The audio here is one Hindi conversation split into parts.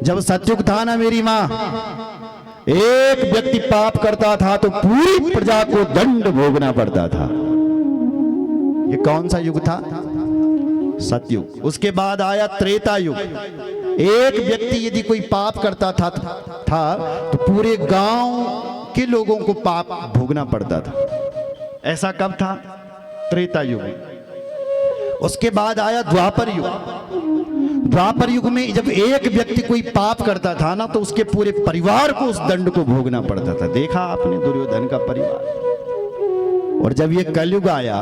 जब सतयुग था ना मेरी मां, एक व्यक्ति पाप करता था तो पूरी प्रजा को दंड भोगना पड़ता था। ये कौन सा युग था? सतयुग। उसके बाद आया त्रेता युग। एक व्यक्ति यदि कोई पाप करता था तो पूरे गांव के लोगों को पाप भोगना पड़ता था। ऐसा कब था? त्रेता युग में। उसके बाद आया द्वापर युग। द्वापर युग में जब एक व्यक्ति कोई पाप करता था ना तो उसके पूरे परिवार को उस दंड को भोगना पड़ता था। देखा आपने दुर्योधन का परिवार। और जब ये कलयुग आया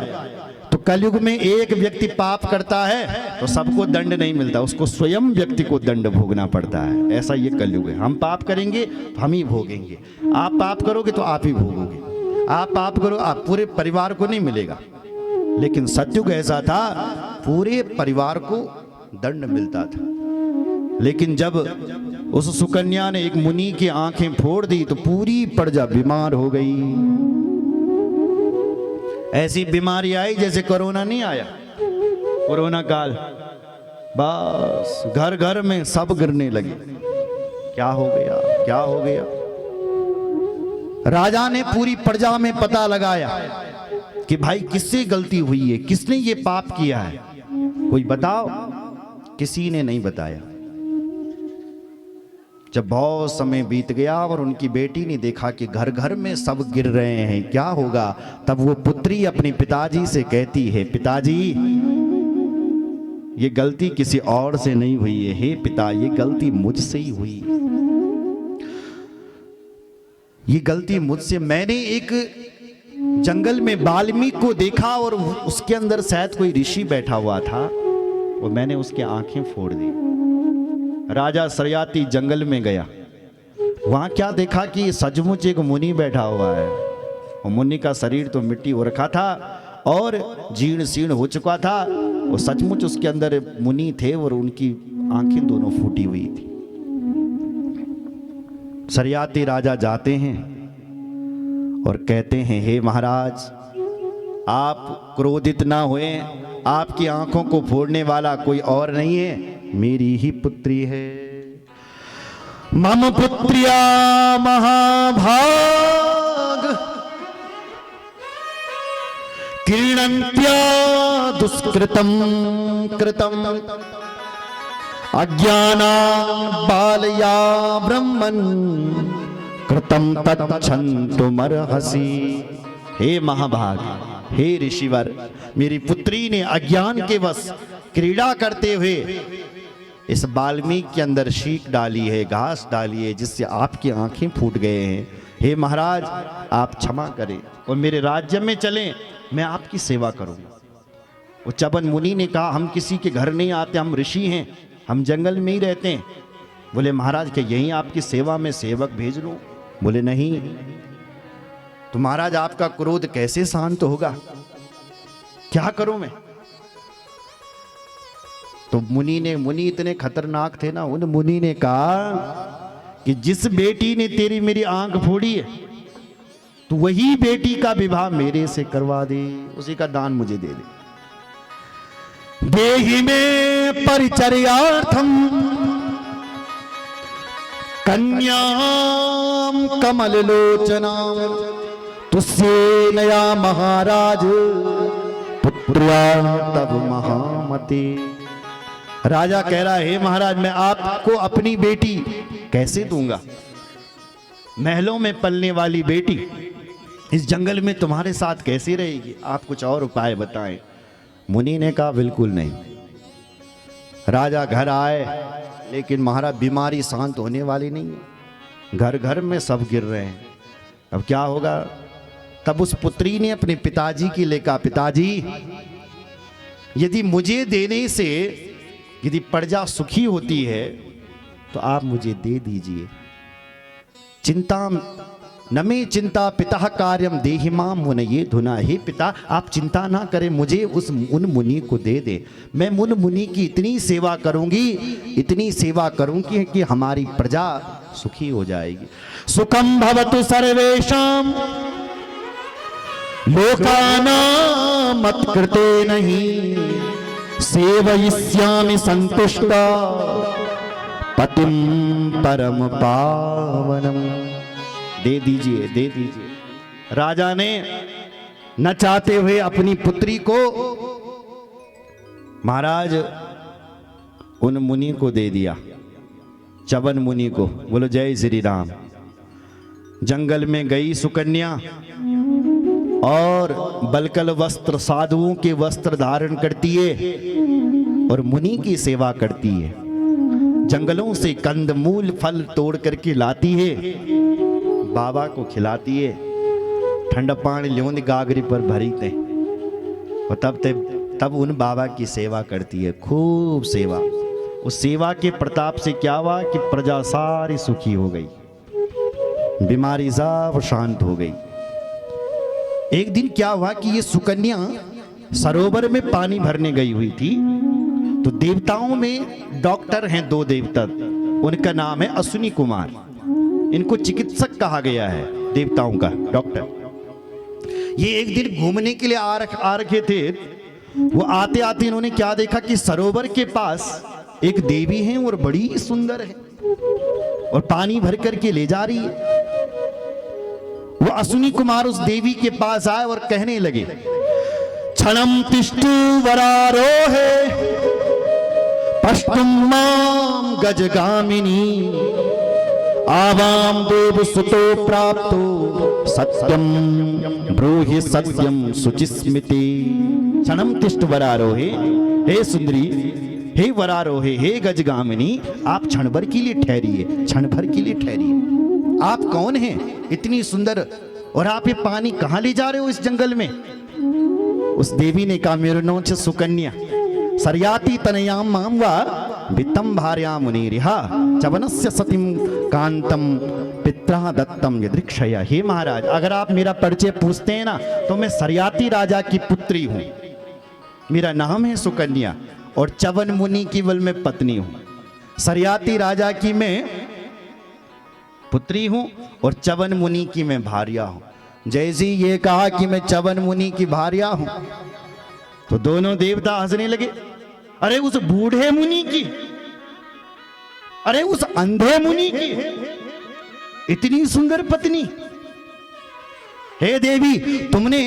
तो कलयुग में एक व्यक्ति पाप करता है तो सबको दंड नहीं मिलता, उसको स्वयं व्यक्ति को दंड भोगना पड़ता है। ऐसा ये कलयुग है। हम पाप करेंगे तो हम ही भोगेंगे, आप पाप करोगे तो आप ही भोगोगे। आप पाप करो, आप पूरे परिवार को नहीं मिलेगा। लेकिन सतयुग ऐसा था, पूरे परिवार को दंड मिलता था। लेकिन जब उस सुकन्या ने एक मुनि की आंखें फोड़ दी तो पूरी प्रजा बीमार हो गई। ऐसी बीमारी आई जैसे कोरोना नहीं आया, कोरोना काल। बस घर घर में सब गिरने लगे। क्या हो गया, क्या हो गया? राजा ने पूरी प्रजा में पता लगाया कि भाई किससे गलती हुई है, किसने ये पाप किया है, कोई बताओ। किसी ने नहीं बताया। जब बहुत समय बीत गया और उनकी बेटी ने देखा कि घर घर में सब गिर रहे हैं, क्या होगा, तब वो पुत्री अपने पिताजी से कहती है, पिताजी ये गलती किसी और से नहीं हुई है, हे पिता ये गलती मुझसे ही हुई। ये गलती मुझसे, मैंने एक जंगल में वाल्मीकि को देखा और उसके अंदर शायद कोई ऋषि बैठा हुआ था और मैंने उसकी आंखें फोड़ दी। राजा सरियाती जंगल में गया, वहां क्या देखा कि सचमुच एक मुनि बैठा हुआ है। और मुनि का शरीर तो मिट्टी हो रखा था और जीर्ण शीर्ण हो चुका था, और सचमुच उसके अंदर मुनि थे और उनकी आंखें दोनों फूटी हुई थी। सरियाती राजा जाते हैं और कहते हैं, हे महाराज आप क्रोधित ना हुए, आपकी आंखों को फोड़ने वाला कोई और नहीं है, मेरी ही पुत्री है। मम पुत्र्या महाभाग क्रीडन्त्या दुष्कृतम कृतम अज्ञाना बालया ब्रह्मन् कृतम तच्छन्तुमर्हसि। हे महाभाग, हे ऋषिवर, मेरी पुत्री ने अज्ञान के वश क्रीड़ा करते हुए इस वाल्मीकि के अंदर शीख डाली है, घास डाली है, जिससे आपकी आंखें फूट गए हैं। हे महाराज आप क्षमा करें और मेरे राज्य में चलें, मैं आपकी सेवा करूंगा। वो चबन मुनि ने कहा, हम किसी के घर नहीं आते, हम ऋषि हैं, हम जंगल में ही रहते हैं। बोले महाराज क्या यहीं आपकी सेवा में सेवक भेज लूं? बोले नहीं। तो महाराज आपका क्रोध कैसे शांत होगा, क्या करूं मैं? तो मुनि इतने खतरनाक थे ना, उन मुनि ने कहा कि जिस बेटी ने तेरी मेरी आंख फोड़ी है तो वही बेटी का विवाह मेरे से करवा दे, उसी का दान मुझे दे दे। देहि में परिचर्यार्थम कन्याम कमल लोचनाम तुस्ये नया महाराज पुत्र्या तब महामते। राजा कह रहा है, हे महाराज मैं आपको अपनी बेटी कैसे दूंगा? महलों में पलने वाली बेटी इस जंगल में तुम्हारे साथ कैसे रहेगी? आप कुछ और उपाय बताएं। मुनि ने कहा बिल्कुल नहीं। राजा घर आए, लेकिन महाराज बीमारी शांत होने वाली नहीं है, घर घर में सब गिर रहे हैं, अब क्या होगा? तब उस पुत्री ने अपने पिताजी की लेकर, पिताजी यदि मुझे देने से यदि प्रजा सुखी होती है तो आप मुझे दे दीजिए। चिंता न मे चिंता पिता कार्यम देहि माम मुनये धुना। हे पिता आप चिंता ना करें, मुझे उन मुनि को दे दे, मैं उन मुनि की इतनी सेवा करूंगी, इतनी सेवा करूंगी कि हमारी प्रजा सुखी हो जाएगी। सुखम भवतु सर्वेषाम लोकानां मत्कृते नहीं सेवयिष्यामि संतुष्टा पतिम परम पावनम। दे दीजिए, दे दीजिए। राजा ने न चाहते हुए अपनी पुत्री को महाराज उन मुनि को दे दिया, च्यवन मुनि को। बोलो जय श्री राम। जंगल में गई सुकन्या और बलकल वस्त्र, साधुओं के वस्त्र धारण करती है और मुनि की सेवा करती है। जंगलों से कंदमूल फल तोड़ करके लाती है, बाबा को खिलाती है। ठंडा पानी ल्योंद गागरी पर भरी थे और तब उन बाबा की सेवा करती है, खूब सेवा। उस सेवा के प्रताप से क्या हुआ कि प्रजा सारी सुखी हो गई, बीमारी सब शांत हो गई। एक दिन क्या हुआ कि ये सुकन्या सरोवर में पानी भरने गई हुई थी, तो देवताओं में डॉक्टर हैं दो देवता, उनका नाम है अश्विनी कुमार। इनको चिकित्सक कहा गया है, देवताओं का डॉक्टर। ये एक दिन घूमने के लिए आ रखे थे। वो आते आते इन्होंने क्या देखा कि सरोवर के पास एक देवी है और बड़ी सुंदर है और पानी भर करके ले जा रही है। वो अश्विनी कुमार उस देवी के पास आए और कहने लगे, क्षणम तिष्ठु वरारोहे पश्चिम माम गजगामिनी आवाम देव सुतो प्राप्तो सत्यम ब्रूहि सत्यम शुचिस्मिति। क्षणम तिष्ठ वरारोहे, हे सुंदरी, हे वरारोहे, हे गजगामिनी, आप क्षण भर के लिए ठहरिए, क्षण भर के लिए ठहरिए। आप कौन हैं इतनी सुंदर, और आप ये पानी कहां ले जा रहे हो इस जंगल में? उस देवी ने कहा, मेरे नाम से सुकन्या सरयाति तनयाम माम वा वित्तम भार्या मुनिरिहा चवनस्य सतिम कांतम पित्रा दत्तम यदृक्षया। हे महाराज, अगर आप मेरा परिचय पूछते हैं ना, तो मैं सरयाति राजा की पुत्री हूं, मेरा नाम है सुकन्या, और च्यवन मुनि की बल में पत्नी हूं। सरयाति राजा की मैं पुत्री हूं और च्यवन मुनि की मैं भार्या हूं। जैसे ये कहा कि मैं च्यवन मुनि की भार्या हूं, तो दोनों देवता हंसने लगे। अरे उस बूढ़े मुनि की, अरे उस अंधे मुनि की इतनी सुंदर पत्नी। हे देवी, तुमने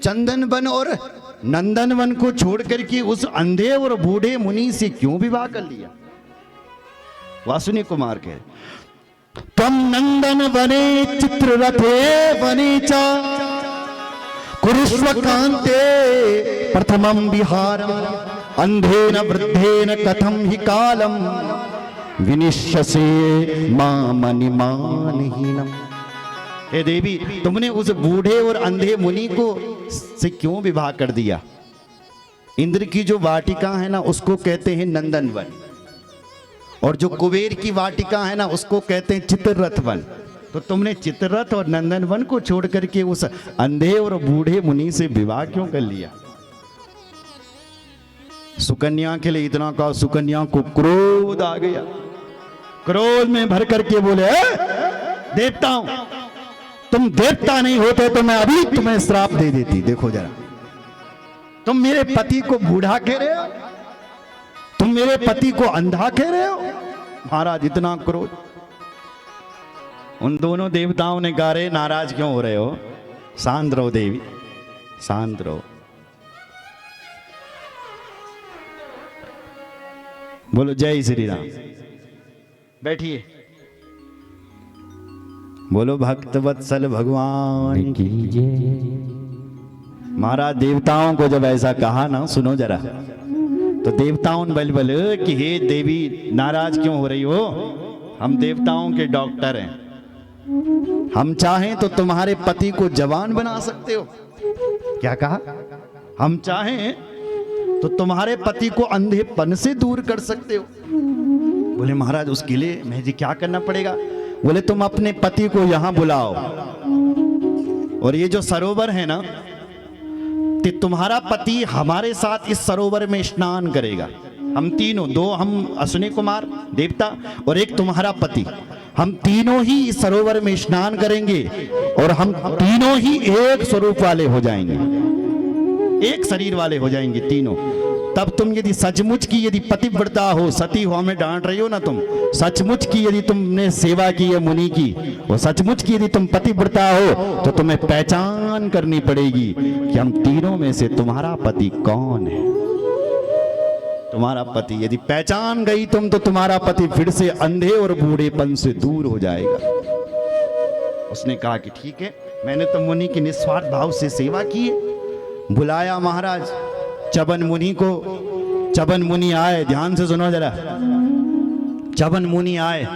चंदन वन और नंदन वन को छोड़ करके उस अंधे और बूढ़े मुनि से क्यों विवाह कर लिया? अश्विनी कुमार कहे, तम नंदन वने चित्ररथे वने च कुरुष्व कांते प्रथमम विहारम अंधेन वृद्धेन कथम ही कालम विनिश्यसे मामनिमानहीनम। हे देवी, तुमने उस बूढ़े और अंधे मुनि को से क्यों विवाह कर दिया? इंद्र की जो वाटिका है ना, उसको कहते हैं नंदन वन, और जो कुबेर की वाटिका है ना, उसको कहते हैं चित्ररथ वन। तो तुमने चित्ररथ और नंदन वन को छोड़ करके उस अंधे और बूढ़े मुनि से विवाह क्यों कर लिया? सुकन्या के लिए इतना कहा, सुकन्या को क्रोध आ गया। क्रोध में भर करके बोले, देवताओं, तुम देवता नहीं होते तो मैं अभी तुम्हें श्राप दे देती। देखो जरा, तुम मेरे पति को बूढ़ा कह रहे हो, तुम मेरे पति को अंधा कह रहे हो। महाराज इतना क्रोध। उन दोनों देवताओं ने कहा, रे नाराज क्यों हो रहे हो? शांत रहो देवी, शांत रहो। बोलो जय श्री राम। बैठिए। बोलो भक्त वत्सल भगवान की जय। महाराज देवताओं को जब ऐसा कहा ना, सुनो जरा, तो देवताओं ने बल कि हे देवी, नाराज क्यों हो रही हो? हम देवताओं के डॉक्टर हैं, हम चाहें तो तुम्हारे पति को जवान बना सकते हो। क्या कहा? हम चाहें तो तुम्हारे पति को अंधेपन से दूर कर सकते हो। बोले महाराज, उसके लिए मैं जी क्या करना पड़ेगा? बोले तुम अपने पति को यहां बुलाओ, और ये जो सरोवर है ना, तुम्हारा पति हमारे साथ इस सरोवर में स्नान करेगा। हम तीनों, दो हम अश्विनी कुमार देवता और एक तुम्हारा पति, हम तीनों ही इस सरोवर में स्नान करेंगे और हम तीनों ही एक स्वरूप वाले हो जाएंगे, एक शरीर वाले हो जाएंगे तीनों। तब तुम यदि सचमुच की यदि पतिव्रता हो, सती हो, हमें डांट रही हो ना तुम, सचमुच की यदि तुमने सेवा की है मुनि की, वो सचमुच की यदि तुम पतिव्रता हो तो तुम्हें पहचान करनी पड़ेगी कि हम तीनों में से तुम्हारा पति कौन है। तुम्हारा पति यदि पहचान गई तुम तो तुम्हारा पति फिर से अंधे और बूढ़ेपन से दूर हो जाएगा। उसने कहा कि ठीक है, मैंने तो मुनि की निस्वार्थ भाव से सेवा की है। बुलाया महाराज चबन मुनि को। चबन मुनि आए, ध्यान से सुनो जरा। चबन मुनि आए,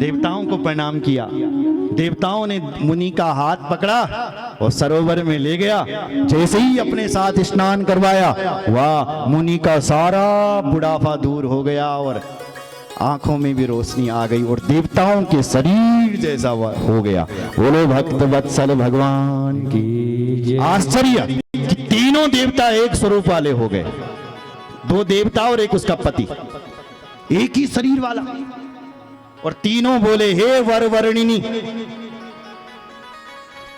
देवताओं को प्रणाम किया। देवताओं ने मुनि का हाथ पकड़ा और सरोवर में ले गया। जैसे ही अपने साथ स्नान करवाया, वाह, मुनि का सारा बुढ़ापा दूर हो गया और आंखों में भी रोशनी आ गई और देवताओं के शरीर जैसा हो गया। बोलो भक्त वत्सल भगवान की। आश्चर्य कि तीनों देवता एक स्वरूप वाले हो गए। दो देवता और एक उसका पति, एक ही शरीर वाला। और तीनों बोले, हे वर वर्णिनी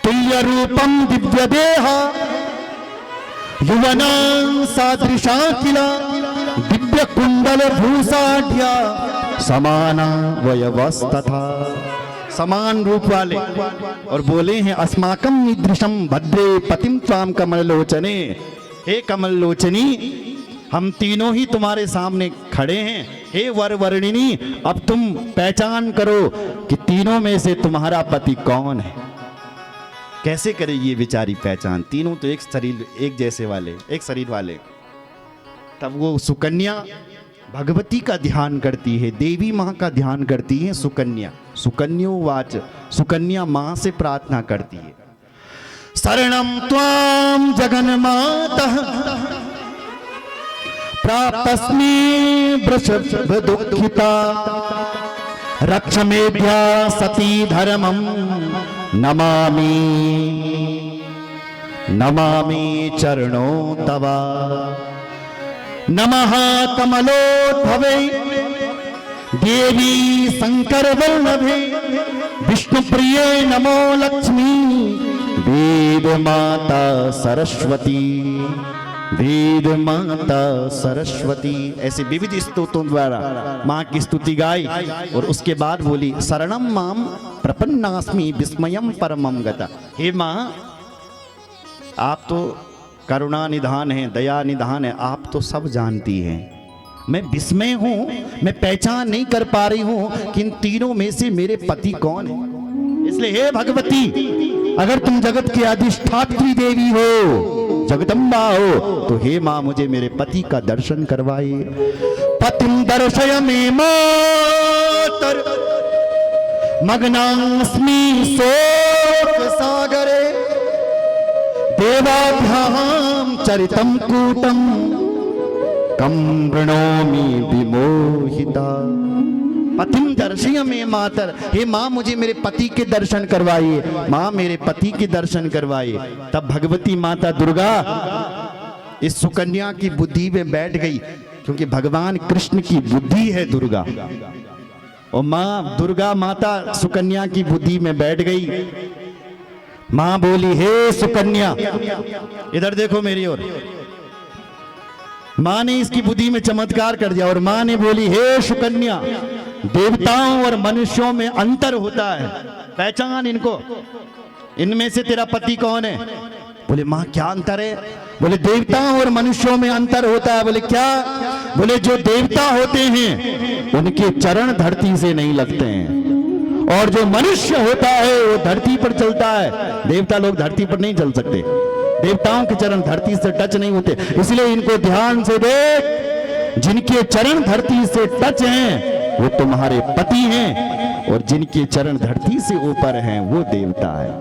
तुल्य रूपम दिव्य देहा युवना सादृशा किला दिव्य कुंडल भूषाढ़्या समाना वयवस्तथा। समान रूप वाले। और बोले हैं, अस्माकं ईदृशं भद्रे पतिं त्वां कमललोचने। हे कमल लोचनी, हम तीनों ही तुम्हारे सामने खड़े हैं। हे वर वर्णिनी, अब तुम पहचान करो कि तीनों में से तुम्हारा पति कौन है। कैसे करेगी ये बेचारी पहचान? तीनों तो एक शरीर, एक जैसे वाले, एक शरीर वाले। तब वो सुकन्या भगवती का ध्यान करती है, देवी माँ का ध्यान करती है। सुकन्या सुकन्योवाच, सुकन्या माँ से प्रार्थना करती है, शरणं त्वां जगन्मातः प्राप्तस्मि वृषभ दुःखिता रक्ष मेभ्या सती धर्मं नमामि नमामि चरणों तवा। नमः कमलोद्भवे देवी शंकर वल्लभे विष्णु प्रिये नमो लक्ष्मी वेद माता सरस्वती वेद माता सरस्वती। ऐसे विविध स्तोत्रों द्वारा माँ की स्तुति गाई और उसके बाद बोली, शरणम माम प्रपन्नास्मि विस्मयम परमम गता। हे माँ, आप तो करुणा निधान है, दया निधान है, आप तो सब जानती हैं। मैं विस्मय हूं, मैं पहचान नहीं कर पा रही हूं कि इन तीनों में से मेरे पति कौन है। इसलिए हे भगवती, अगर तुम जगत की अधिष्ठात्री देवी हो, जगदम्बा हो, तो हे मां मुझे मेरे पति का दर्शन करवाइए। पतिम दर्शय मे मातर मग्नास्मि शोक सागरे देवाभ्याम चरितम कूटम कम वृणोमि विमोहिता। पतिम दर्शय मे मातर, हे माँ मुझे मेरे पति के दर्शन करवाइए, माँ मेरे पति के दर्शन करवाइए। तब भगवती माता दुर्गा इस सुकन्या की बुद्धि में बैठ गई, क्योंकि भगवान कृष्ण की बुद्धि है दुर्गा। और माँ दुर्गा माता सुकन्या की बुद्धि में बैठ गई। मां बोली, हे सुकन्या, इधर देखो मेरी ओर। मां ने इसकी बुद्धि में चमत्कार कर दिया और मां ने बोली, हे सुकन्या, देवताओं और मनुष्यों में अंतर होता है, पहचान इनको, इनमें से तेरा पति कौन है। बोले, मां क्या अंतर है? बोले, देवताओं और मनुष्यों में अंतर होता है। बोले, क्या? बोले, जो देवता होते हैं उनके चरण धरती से नहीं लगते हैं, और जो मनुष्य होता है वो धरती पर चलता है। देवता लोग धरती पर नहीं चल सकते, देवताओं के चरण धरती से टच नहीं होते। इसलिए इनको ध्यान से देख, जिनके चरण धरती से टच हैं वो तुम्हारे पति हैं, और जिनके चरण धरती से ऊपर हैं वो देवता है।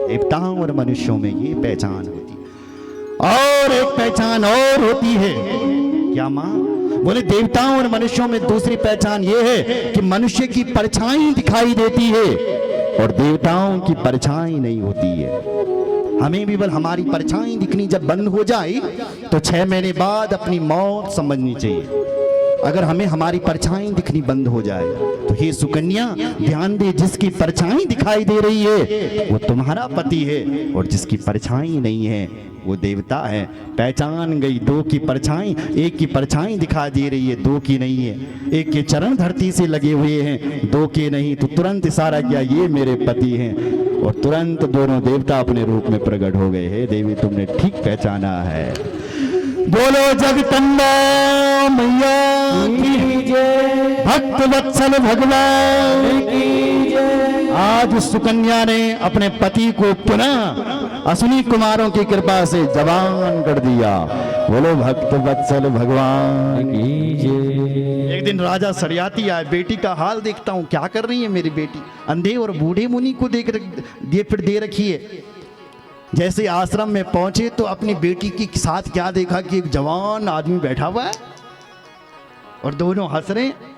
देवताओं और मनुष्यों में ये पहचान होती है। और एक पहचान और होती है, क्या माँ? बोले, देवताओं और मनुष्यों में दूसरी पहचान यह है कि मनुष्य की परछाई दिखाई देती है और देवताओं की परछाई नहीं होती है। हमें भी बल हमारी परछाई दिखनी जब बंद हो जाए तो 6 महीने बाद अपनी मौत समझनी चाहिए। अगर हमें हमारी परछाई दिखनी बंद हो जाए तो हे सुकन्या ध्यान दे, जिसकी परछाई दिखाई दे रही है वो तुम्हारा पति है, और जिसकी परछाई नहीं है वो देवता है। पहचान गई, दो की परछाई, एक की परछाई दिखा दे रही है, दो की नहीं है। एक के चरण धरती से लगे हुए हैं, दो के नहीं। तो तुरंत इशारा किया ये मेरे पति हैं, और तुरंत दोनों देवता अपने रूप में प्रकट हो गए। हे देवी तुमने ठीक पहचाना है। बोलो जगदम्बा मैया की जय, भक्त वत्सल भगवान की जय। आज सुकन्या ने अपने पति को पुनः अश्विनी कुमारों की कृपा से जवान कर दिया। बोलो भक्त वत्सल भगवान की जय। एक दिन राजा सरियाती आए, बेटी का हाल देखता हूँ, क्या कर रही है मेरी बेटी। अंधे और बूढ़े मुनि को दे रखी है। जैसे आश्रम में पहुंचे तो अपनी बेटी के साथ क्या देखा कि एक जवान आदमी बैठा हुआ है और दोनों हंस रहे हैं।